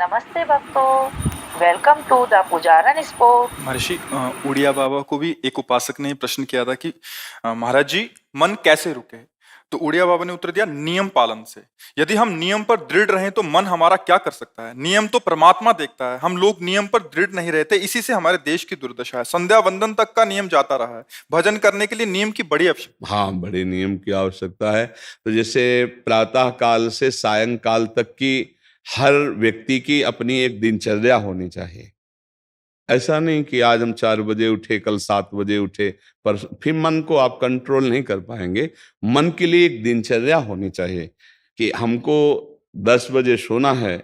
नमस्ते भक्तों, welcome to the पुजारन sport. महर्षि उड़िया बाबा को भी एक उपासक ने प्रश्न किया था कि महाराज जी मन कैसे रुके। तो उड़िया बाबा ने उत्तर दिया नियम पालन से। यदि हम नियम पर दृढ़ रहें तो मन हमारा क्या कर सकता है। नियम तो परमात्मा देखता है, हम लोग नियम पर दृढ़ नहीं रहते, इसी से हमारे देश की दुर्दशा है। संध्या वंदन तक का नियम जाता रहा है, भजन करने के लिए नियम की बड़ी आवश्यकता। हाँ, बड़े नियम की आवश्यकता है। तो जैसे प्रातः काल से सायंकाल तक की हर व्यक्ति की अपनी एक दिनचर्या होनी चाहिए। ऐसा नहीं कि आज हम 4 बजे उठे, कल 7 बजे उठे, पर फिर मन को आप कंट्रोल नहीं कर पाएंगे। मन के लिए एक दिनचर्या होनी चाहिए कि हमको 10 बजे सोना है,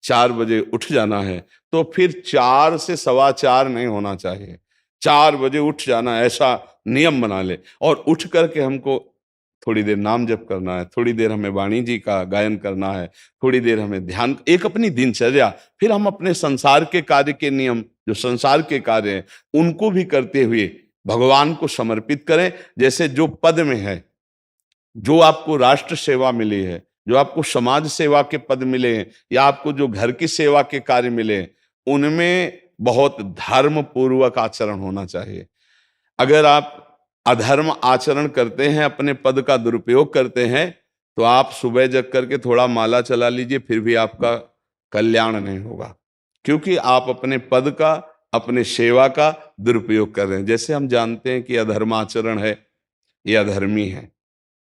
4 बजे उठ जाना है, तो फिर 4 से 4:15 नहीं होना चाहिए। 4 बजे उठ जाना, ऐसा नियम बना ले। और उठ करके हमको थोड़ी देर नाम जप करना है, थोड़ी देर हमें वाणी जी का गायन करना है, थोड़ी देर हमें ध्यान, एक अपनी दिनचर्या। फिर हम अपने संसार के कार्य के नियम, जो संसार के कार्य हैं, उनको भी करते हुए भगवान को समर्पित करें। जैसे जो पद में है, जो आपको राष्ट्र सेवा मिली है, जो आपको समाज सेवा के पद मिले हैं, या आपको जो घर की सेवा के कार्य मिले हैं, उनमें बहुत धर्म पूर्वक आचरण होना चाहिए। अगर आप अधर्म आचरण करते हैं, अपने पद का दुरुपयोग करते हैं, तो आप सुबह जग करके थोड़ा माला चला लीजिए, फिर भी आपका कल्याण नहीं होगा, क्योंकि आप अपने पद का, अपने सेवा का दुरुपयोग कर रहे हैं। जैसे हम जानते हैं कि अधर्म आचरण है, ये अधर्मी है,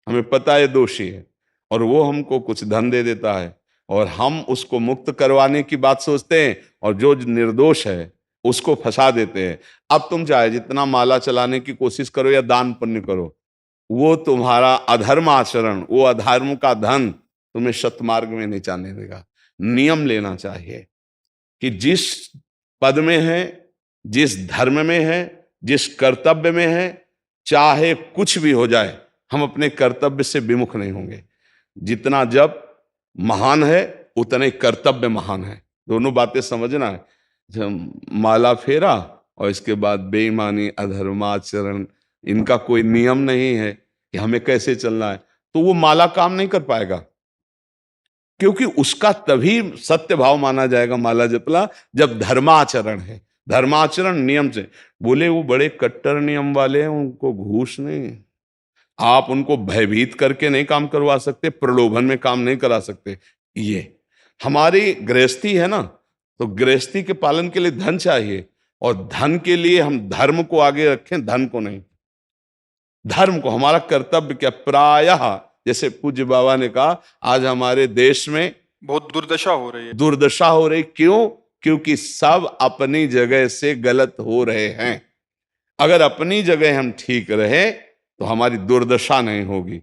हमें पता है दोषी है, और वो हमको कुछ धन दे देता है, और हम उसको मुक्त करवाने की बात सोचते हैं, और जो निर्दोष है उसको फंसा देते हैं। अब तुम चाहे जितना माला चलाने की कोशिश करो या दान पुण्य करो, वो तुम्हारा अधर्म आचरण, वो अधर्म का धन तुम्हें सतमार्ग में नहीं जाने देगा। नियम लेना चाहिए कि जिस पद में है, जिस धर्म में है, जिस कर्तव्य में है, चाहे कुछ भी हो जाए, हम अपने कर्तव्य से विमुख नहीं होंगे। जितना जप महान है, उतने कर्तव्य महान है। दोनों बातें समझना है। जब माला फेरा और इसके बाद बेईमानी, अधर्माचरण, इनका कोई नियम नहीं है कि हमें कैसे चलना है, तो वो माला काम नहीं कर पाएगा, क्योंकि उसका तभी सत्य भाव माना जाएगा माला जपला जब धर्माचरण है। धर्माचरण नियम से। बोले वो बड़े कट्टर नियम वाले हैं, उनको घूस नहीं, आप उनको भयभीत करके नहीं काम करवा सकते, प्रलोभन में काम नहीं करा सकते। ये हमारी गृहस्थी है ना, तो गृहस्थी के पालन के लिए धन चाहिए, और धन के लिए हम धर्म को आगे रखें, धन को नहीं। धर्म को, हमारा कर्तव्य क्या, प्रायः जैसे पूज्य बाबा ने कहा, आज हमारे देश में बहुत दुर्दशा हो रही है। दुर्दशा हो रही, क्यों? क्योंकि सब अपनी जगह से गलत हो रहे हैं। अगर अपनी जगह हम ठीक रहे तो हमारी दुर्दशा नहीं होगी।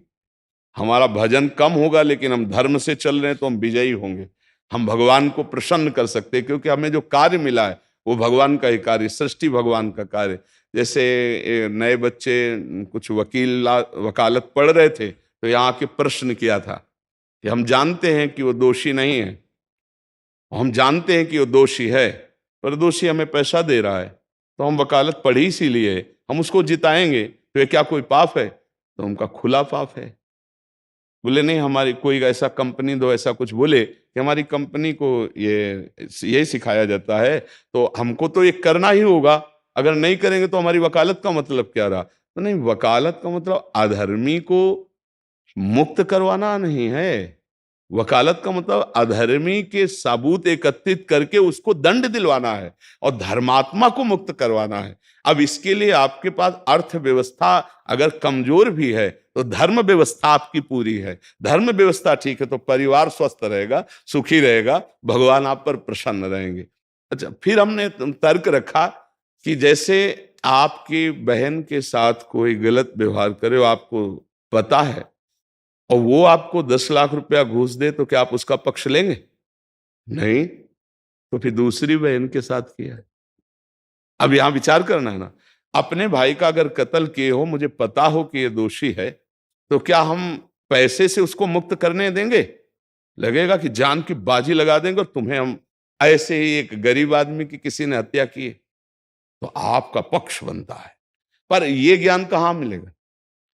हमारा भजन कम होगा, लेकिन हम धर्म से चल रहे हैं तो हम विजयी होंगे। हम भगवान को प्रसन्न कर सकते हैं, क्योंकि हमें जो कार्य मिला है वो भगवान का ही कार्य, सृष्टि भगवान का कार्य। जैसे नए बच्चे कुछ वकालत पढ़ रहे थे, तो यहाँ के प्रश्न किया था कि हम जानते हैं कि वो दोषी नहीं है, हम जानते हैं कि वो दोषी है, पर दोषी हमें पैसा दे रहा है, तो हम वकालत पढ़ी इसीलिए, हम उसको जिताएंगे, तो ये क्या कोई पाप है? तो उनका खुला पाप है। बोले नहीं, हमारी कोई ऐसा कंपनी दो, ऐसा कुछ बोले कि हमारी कंपनी को ये सिखाया जाता है, तो हमको तो ये करना ही होगा, अगर नहीं करेंगे तो हमारी वकालत का मतलब क्या रहा? तो नहीं, वकालत का मतलब अधर्मी को मुक्त करवाना नहीं है। वकालत का मतलब अधर्मी के सबूत एकत्रित करके उसको दंड दिलवाना है, और धर्मात्मा को मुक्त करवाना है। अब इसके लिए आपके पास अर्थव्यवस्था अगर कमजोर भी है, तो धर्म व्यवस्था आपकी पूरी है। धर्म व्यवस्था ठीक है तो परिवार स्वस्थ रहेगा, सुखी रहेगा, भगवान आप पर प्रसन्न रहेंगे। अच्छा, फिर हमने तर्क रखा कि जैसे आपकी बहन के साथ कोई गलत व्यवहार करे, आपको पता है, और वो आपको 10 लाख रुपया घूस दे, तो क्या आप उसका पक्ष लेंगे? नहीं। तो फिर दूसरी बहन के साथ किया है। अब यहां विचार करना है ना, अपने भाई का अगर कत्ल किए हो, मुझे पता हो कि ये दोषी है, तो क्या हम पैसे से उसको मुक्त करने देंगे? लगेगा कि जान की बाजी लगा देंगे, और तुम्हें हम, ऐसे ही एक गरीब आदमी की किसी ने हत्या की है, तो आपका पक्ष बनता है। पर यह ज्ञान कहां मिलेगा?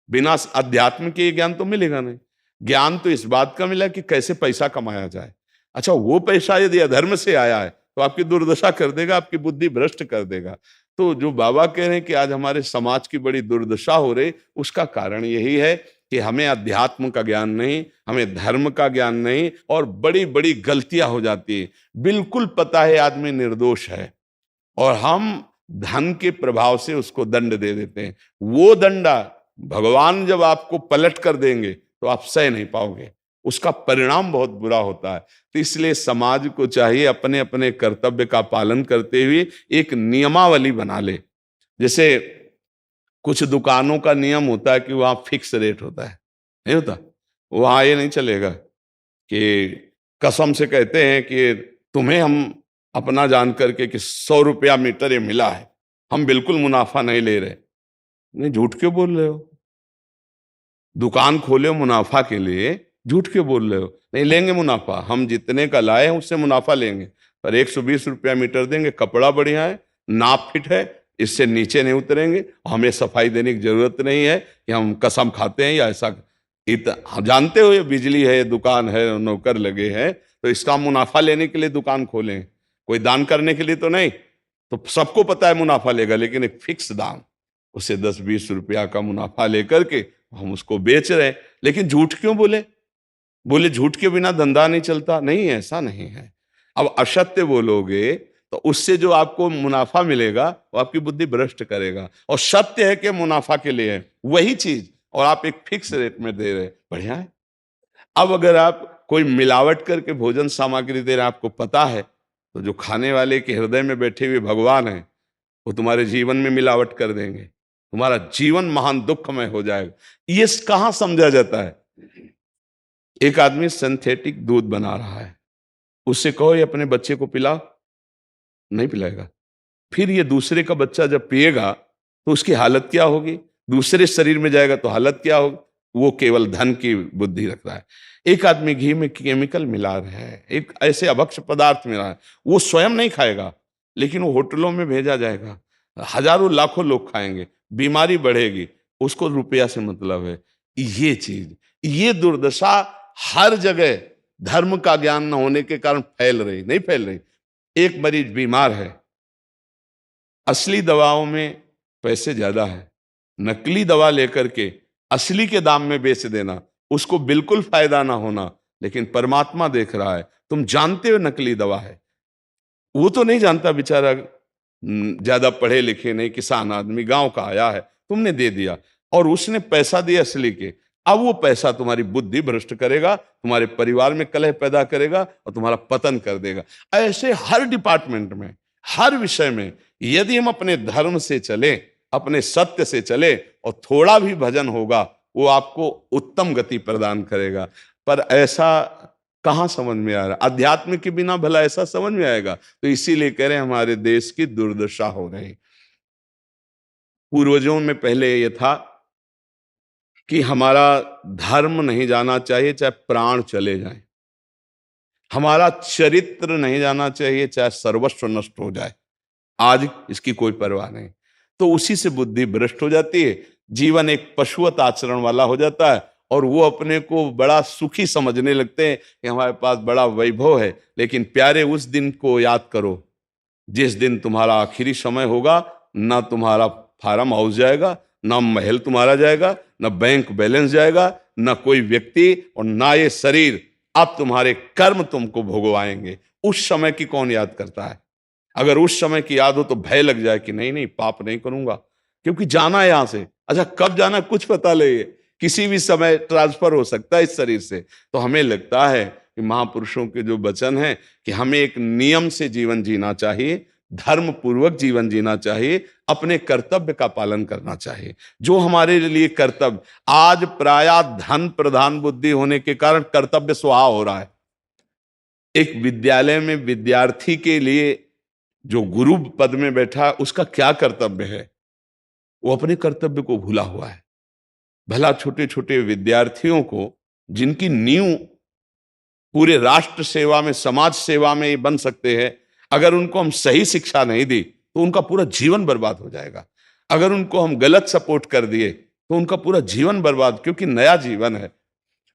बिना अध्यात्म के ये ज्ञान तो मिलेगा नहीं। ज्ञान तो इस बात का मिला कि कैसे पैसा कमाया जाए। अच्छा, वो पैसा यदि अधर्म से आया है तो आपकी दुर्दशा कर देगा, आपकी बुद्धि भ्रष्ट कर देगा। तो जो बाबा कह रहे हैं कि आज हमारे समाज की बड़ी दुर्दशा हो रही, उसका कारण यही है कि हमें अध्यात्म का ज्ञान नहीं, हमें धर्म का ज्ञान नहीं, और बड़ी बड़ी गलतियां हो जाती है। बिल्कुल पता है आदमी निर्दोष है और हम धन के प्रभाव से उसको दंड दे देते हैं। वो दंडा भगवान जब आपको पलट कर देंगे तो आप सह नहीं पाओगे, उसका परिणाम बहुत बुरा होता है। तो इसलिए समाज को चाहिए अपने अपने कर्तव्य का पालन करते हुए एक नियमावली बना ले। जैसे कुछ दुकानों का नियम होता है कि वहां फिक्स रेट होता है, नहीं होता? वहां ये नहीं चलेगा कि कसम से कहते हैं कि तुम्हें हम अपना जान करके कि 100 रुपया मीटर ये मिला है, हम बिल्कुल मुनाफा नहीं ले रहे। नहीं, झूठ क्यों बोल रहे हो? दुकान खोले हो मुनाफा के लिए, झूठ क्यों बोल रहे हो? नहीं लेंगे मुनाफा, हम जितने का लाए हैं उससे मुनाफा लेंगे, पर 120 रुपया मीटर देंगे, कपड़ा बढ़िया है, नाप फिट है, इससे नीचे नहीं उतरेंगे, हमें सफाई देने की जरूरत नहीं है कि हम कसम खाते हैं या ऐसा। हम जानते हो ये बिजली है, दुकान है, नौकर लगे हैं, तो इसका मुनाफा लेने के लिए दुकान खोलें, कोई दान करने के लिए तो नहीं। तो सबको पता है मुनाफा लेगा, लेकिन एक फिक्स दाम, उसे 10-20 रुपया का मुनाफा लेकर के हम उसको बेच रहे हैं। लेकिन झूठ क्यों बोले? बोले झूठ के बिना धंधा नहीं चलता। नहीं, ऐसा नहीं है। अब असत्य बोलोगे तो उससे जो आपको मुनाफा मिलेगा वो आपकी बुद्धि भ्रष्ट करेगा, और सत्य है कि मुनाफा के लिए है वही चीज, और आप एक फिक्स रेट में दे रहे, बढ़िया है। अब अगर आप कोई मिलावट करके भोजन सामग्री दे रहे हैं, आपको पता है, तो जो खाने वाले के हृदय में बैठे हुए भगवान है वो तुम्हारे जीवन में मिलावट कर देंगे, तुम्हारा जीवन महान दुखमय हो जाएगा। ये कहां समझा जाता है? एक आदमी सिंथेटिक दूध बना रहा है, उससे कहो ये अपने बच्चे को पिला, नहीं पिलाएगा। फिर ये दूसरे का बच्चा जब पिएगा तो उसकी हालत क्या होगी? दूसरे शरीर में जाएगा तो हालत क्या होगी? वो केवल धन की बुद्धि रख रहा है। एक आदमी घी में केमिकल मिला रहा है, एक ऐसे अभक्ष्य पदार्थ मिला है, वो स्वयं नहीं खाएगा, लेकिन वो होटलों में भेजा जाएगा, हजारों लाखों लोग खाएंगे, बीमारी बढ़ेगी, उसको रुपया से मतलब है। ये चीज, ये दुर्दशा हर जगह धर्म का ज्ञान न होने के कारण फैल रही, नहीं फैल रही। एक मरीज बीमार है, असली दवाओं में पैसे ज्यादा है, नकली दवा लेकर के असली के दाम में बेच देना, उसको बिल्कुल फायदा ना होना। लेकिन परमात्मा देख रहा है, तुम जानते हो नकली दवा है, वो तो नहीं जानता बेचारा, ज्यादा पढ़े लिखे नहीं, किसान आदमी गांव का आया है, तुमने दे दिया और उसने पैसा दिया असली के। अब वो पैसा तुम्हारी बुद्धि भ्रष्ट करेगा, तुम्हारे परिवार में कलह पैदा करेगा और तुम्हारा पतन कर देगा। ऐसे हर डिपार्टमेंट में, हर विषय में यदि हम अपने धर्म से चले, अपने सत्य से चले और थोड़ा भी भजन होगा, वो आपको उत्तम गति प्रदान करेगा। पर ऐसा कहां समझ में आ रहा? अध्यात्म के बिना भला ऐसा समझ में आएगा? तो इसीलिए कह रहे हैं हमारे देश की दुर्दशा हो रही। पूर्वजों में पहले ये था कि हमारा धर्म नहीं जाना चाहिए चाहे प्राण चले जाएं, हमारा चरित्र नहीं जाना चाहिए चाहे सर्वस्व नष्ट हो जाए। आज इसकी कोई परवाह नहीं, तो उसी से बुद्धि भ्रष्ट हो जाती है, जीवन एक पशुवत आचरण वाला हो जाता है, और वो अपने को बड़ा सुखी समझने लगते हैं कि हमारे पास बड़ा वैभव है। लेकिन प्यारे, उस दिन को याद करो जिस दिन तुम्हारा आखिरी समय होगा, ना तुम्हारा फार्म हाउस जाएगा, ना महल तुम्हारा जाएगा, ना बैंक बैलेंस जाएगा, ना कोई व्यक्ति, और ना ये शरीर। अब तुम्हारे कर्म तुमको भोगवाएंगे। उस समय की कौन याद करता है? अगर उस समय की याद हो तो भय लग जाए कि नहीं नहीं, पाप नहीं करूंगा, क्योंकि जाना है यहां से। अच्छा, कब जाना कुछ पता नहीं है, किसी भी समय ट्रांसफर हो सकता है इस शरीर से। तो हमें लगता है कि महापुरुषों के जो वचन है कि हमें एक नियम से जीवन जीना चाहिए, धर्म पूर्वक जीवन जीना चाहिए, अपने कर्तव्य का पालन करना चाहिए। जो हमारे लिए कर्तव्य, आज प्रायः धन प्रधान बुद्धि होने के कारण कर्तव्य स्वाहा हो रहा है। एक विद्यालय में विद्यार्थी के लिए जो गुरु पद में बैठा, उसका क्या कर्तव्य है? वो अपने कर्तव्य को भूला हुआ है। भला छोटे छोटे विद्यार्थियों को, जिनकी नींव पूरे राष्ट्र सेवा में, समाज सेवा में ये बन सकते हैं, अगर उनको हम सही शिक्षा नहीं दी तो उनका पूरा जीवन बर्बाद हो जाएगा। अगर उनको हम गलत सपोर्ट कर दिए तो उनका पूरा जीवन बर्बाद, क्योंकि नया जीवन है।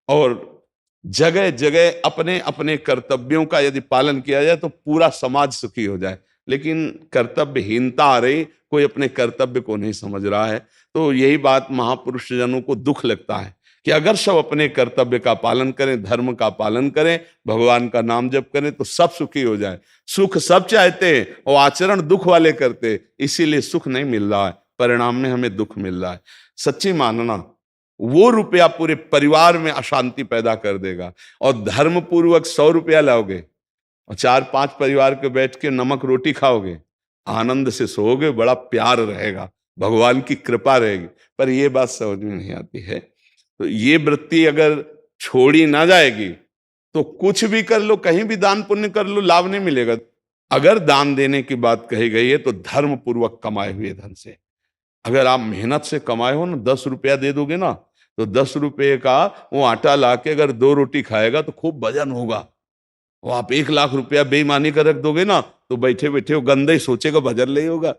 और जगह जगह अपने अपने कर्तव्यों का यदि पालन किया जाए तो पूरा समाज सुखी हो जाए। लेकिन कर्तव्यहीनता आ रही, कोई अपने कर्तव्य को नहीं समझ रहा है। तो यही बात महापुरुष जनों को दुख लगता है कि अगर सब अपने कर्तव्य का पालन करें, धर्म का पालन करें, भगवान का नाम जप करें तो सब सुखी हो जाए। सुख सब चाहते हैं और आचरण दुख वाले करते, इसीलिए सुख नहीं मिल रहा है, परिणाम में हमें दुख मिल रहा है। सच्ची मानना, वो रुपया पूरे परिवार में अशांति पैदा कर देगा। और धर्म पूर्वक 100 रुपया लाओगे और 4-5 परिवार के बैठ के नमक रोटी खाओगे, आनंद से सोओगे, बड़ा प्यार रहेगा, भगवान की कृपा रहेगी। पर ये बात समझ में नहीं आती है। तो ये वृत्ति अगर छोड़ी ना जाएगी तो कुछ भी कर लो, कहीं भी दान पुण्य कर लो, लाभ नहीं मिलेगा। अगर दान देने की बात कही गई है तो धर्म पूर्वक कमाए हुए धन से। अगर आप मेहनत से कमाए हो ना, 10 रुपया दे दोगे ना, तो 10 रुपये का वो आटा लाके अगर 2 रोटी खाएगा तो खूब वजन होगा। और आप 1 लाख रुपया बेईमानी कर रख दोगे ना, तो बैठे बैठे वो गंदा ही सोचेगा, वजन नहीं होगा।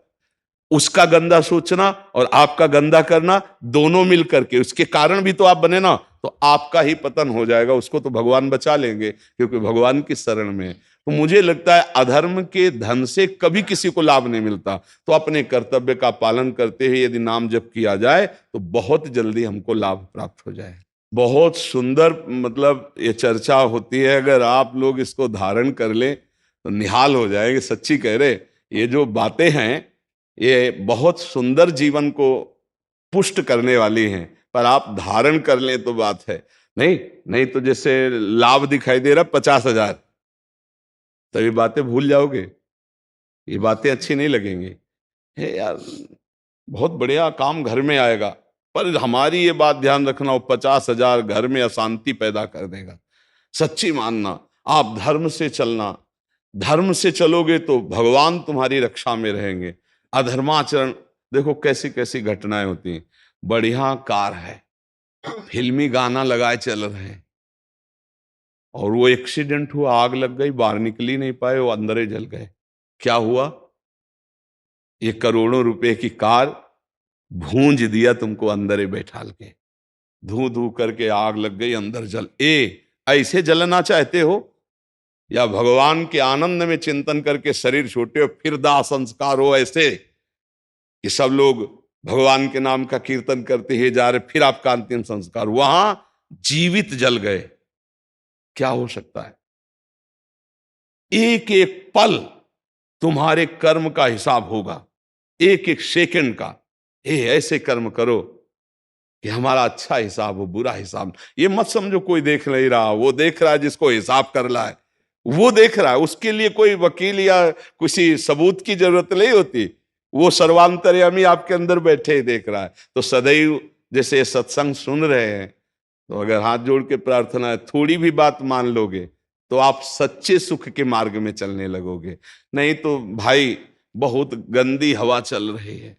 उसका गंदा सोचना और आपका गंदा करना दोनों मिल करके, उसके कारण भी तो आप बने ना, तो आपका ही पतन हो जाएगा। उसको तो भगवान बचा लेंगे क्योंकि भगवान की शरण में है। तो मुझे लगता है अधर्म के धन से कभी किसी को लाभ नहीं मिलता। तो अपने कर्तव्य का पालन करते हुए यदि नाम जप किया जाए तो बहुत जल्दी हमको लाभ प्राप्त हो जाए। बहुत सुंदर मतलब ये चर्चा होती है, अगर आप लोग इसको धारण कर लें तो निहाल हो जाएंगे। सच्ची कह रहे, ये जो बातें हैं ये बहुत सुंदर जीवन को पुष्ट करने वाली हैं, पर आप धारण कर लें तो बात है। नहीं तो जैसे लाभ दिखाई दे रहा 50,000, तो ये बातें भूल जाओगे, ये बातें अच्छी नहीं लगेंगी। हे यार, बहुत बढ़िया काम घर में आएगा, पर हमारी ये बात ध्यान रखना, वो 50,000 घर में अशांति पैदा कर देगा। सच्ची मानना, आप धर्म से चलना, धर्म से चलोगे तो भगवान तुम्हारी रक्षा में रहेंगे। अधर्माचरण, देखो कैसी कैसी घटनाएं होती हैं। बढ़िया कार है, फिल्मी गाना लगाए चल रहे हैं, और वो एक्सीडेंट हुआ, आग लग गई, बाहर निकल ही नहीं पाए, वो अंदर ही जल गए। क्या हुआ? ये करोड़ों रुपए की कार भूंज दिया तुमको अंदर ही बैठाल के, धू धू करके आग लग गई, अंदर जल। ऐसे जलना चाहते हो या भगवान के आनंद में चिंतन करके शरीर छोटे हो फिर दाह संस्कार हो ऐसे कि सब लोग भगवान के नाम का कीर्तन करते ही जा रहे, फिर आपका अंतिम संस्कार वहां जीवित जल गए? क्या हो सकता है? एक एक पल तुम्हारे कर्म का हिसाब होगा, एक एक सेकंड का। ऐसे कर्म करो कि हमारा अच्छा हिसाब हो, बुरा हिसाब। ये मत समझो कोई देख नहीं रहा, वो देख रहा है जिसको हिसाब करना है, वो देख रहा है। उसके लिए कोई वकील या किसी सबूत की जरूरत नहीं होती, वो सर्वांतर्यामी आपके अंदर बैठे ही देख रहा है। तो सदैव जैसे सत्संग सुन रहे हैं, तो अगर हाथ जोड़ के प्रार्थना है, थोड़ी भी बात मान लोगे तो आप सच्चे सुख के मार्ग में चलने लगोगे। नहीं तो भाई बहुत गंदी हवा चल रही है,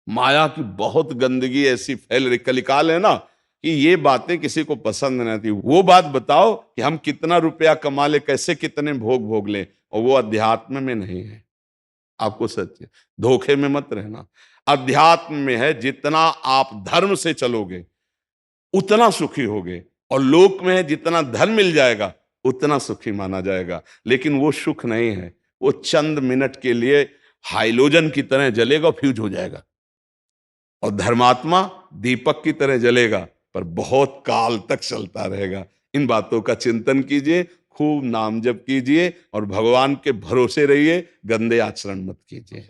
माया की बहुत गंदगी ऐसी फैल रही। कलिकाल है ना कि ये बातें किसी को पसंद नहीं आती। वो बात बताओ कि हम कितना रुपया कमा ले, कैसे कितने भोग भोग ले, और वो अध्यात्म में नहीं है। आपको सच धोखे में मत रहना, अध्यात्म में है। जितना आप धर्म से चलोगे उतना सुखी होगे, और लोक में है जितना धन मिल जाएगा उतना सुखी माना जाएगा। लेकिन वो सुख नहीं है, वो चंद मिनट के लिए हाइलोजन की तरह जलेगा, फ्यूज हो जाएगा। और धर्मात्मा दीपक की तरह जलेगा, पर बहुत काल तक चलता रहेगा। इन बातों का चिंतन कीजिए, खूब नाम जप कीजिए और भगवान के भरोसे रहिए, गंदे आचरण मत कीजिए।